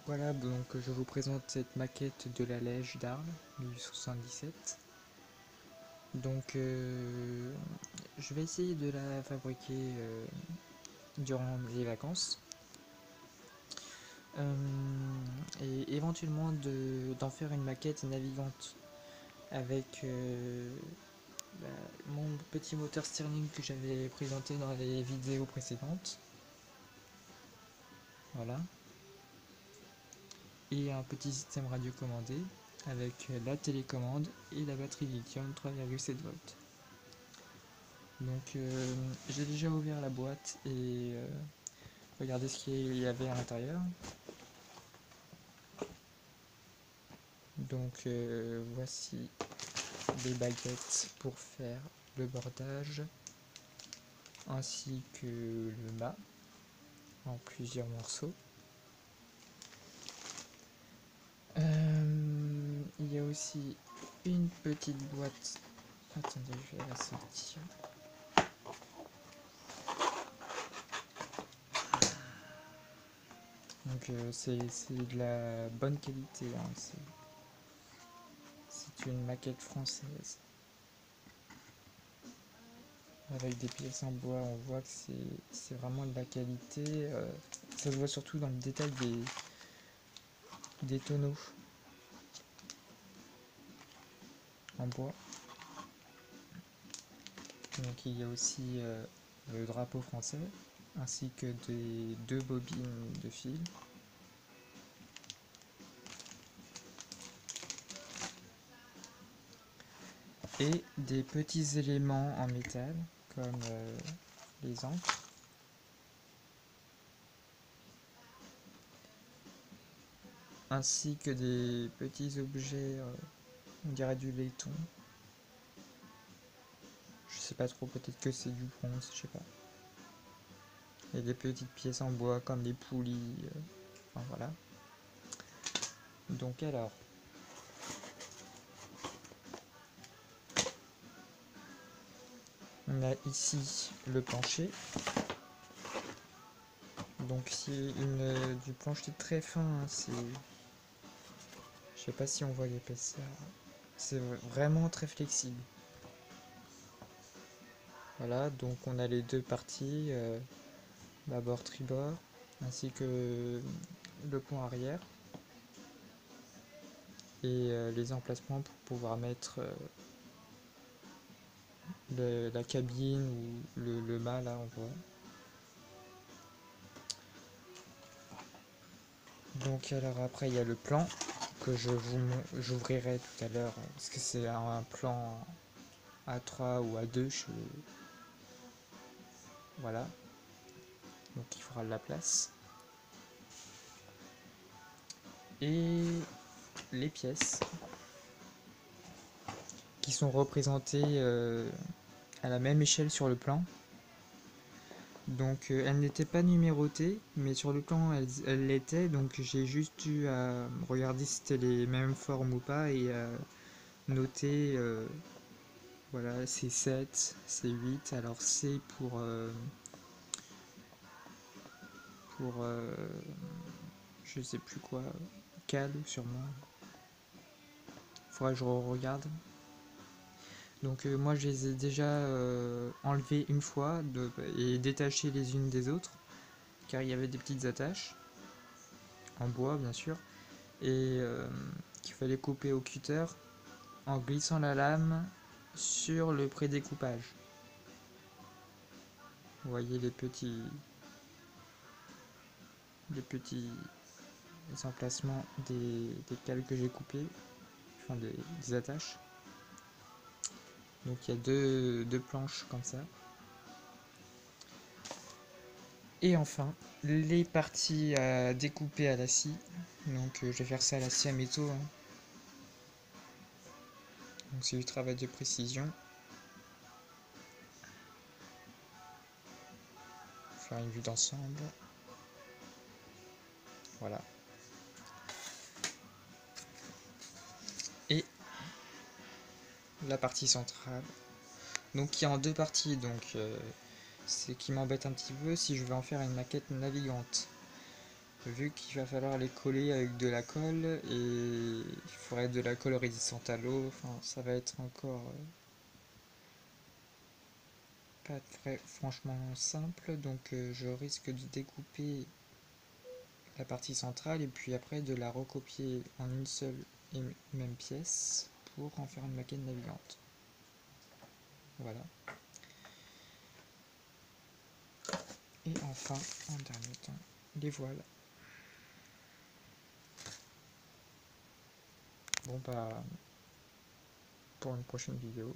Voilà, donc je vous présente cette maquette de la Lège d'Arles 1877. Donc je vais essayer de la fabriquer durant les vacances et éventuellement d'en faire une maquette navigante avec bah, mon petit moteur Stirling que j'avais présenté dans les vidéos précédentes. Voilà. Et un petit système radiocommandé avec la télécommande et la batterie lithium 3,7 volts. Donc j'ai déjà ouvert la boîte et regardez ce qu'il y avait à l'intérieur. Donc voici des baguettes pour faire le bordage ainsi que le mât en plusieurs morceaux. Il y a aussi une petite boîte. Attendez, je vais la sortir. Donc c'est de la bonne qualité, hein. C'est une maquette française. Avec des pièces en bois, on voit que c'est vraiment de la qualité. Ça se voit surtout dans le détail des tonneaux en bois. Donc il y a aussi le drapeau français, ainsi que des deux bobines de fil. Et des petits éléments en métal, comme les ancres. Ainsi que des petits objets, on dirait du laiton. Je sais pas trop, peut-être que c'est du bronze, je sais pas. Et des petites pièces en bois comme les poulies. Enfin voilà. Donc alors, on a ici le plancher. Donc c'est du plancher très fin, hein, je sais pas si on voit l'épaisseur. C'est vraiment très flexible. Voilà, donc on a les deux parties, bâbord tribord, ainsi que le pont arrière. Et les emplacements pour pouvoir mettre la cabine ou le mât, là on voit. Donc alors après il y a le plan que j'ouvrirai tout à l'heure parce que c'est un plan A3 ou A2, voilà, donc il faudra de la place. Et les pièces qui sont représentées à la même échelle sur le plan. Donc elles n'étaient pas numérotées, mais sur le plan elles l'étaient, donc j'ai juste eu à regarder si c'était les mêmes formes ou pas et noter, voilà, c'est 7, c'est 8, alors C pour je sais plus quoi, cal sûrement, faudrait que je regarde. Donc moi je les ai déjà enlevées une fois et détachées les unes des autres, car il y avait des petites attaches, en bois bien sûr, et qu'il fallait couper au cutter en glissant la lame sur le prédécoupage. Vous voyez les petits emplacements des cales que j'ai coupées, enfin des attaches. Donc il y a deux planches comme ça. Et enfin, les parties à découper à la scie. Donc je vais faire ça à la scie à métaux, hein. Donc c'est du travail de précision. Faire une vue d'ensemble. Voilà. Et la partie centrale. Donc qui est en deux parties. Donc ce qui m'embête un petit peu si je veux en faire une maquette navigante. Vu qu'il va falloir les coller avec de la colle et il faudrait de la colle résistante à l'eau, enfin ça va être encore pas très franchement simple, donc je risque de découper la partie centrale et puis après de la recopier en une seule et même pièce pour en faire une maquette navigante. Voilà. Et enfin, en dernier temps, les voiles. Bon bah, pour une prochaine vidéo.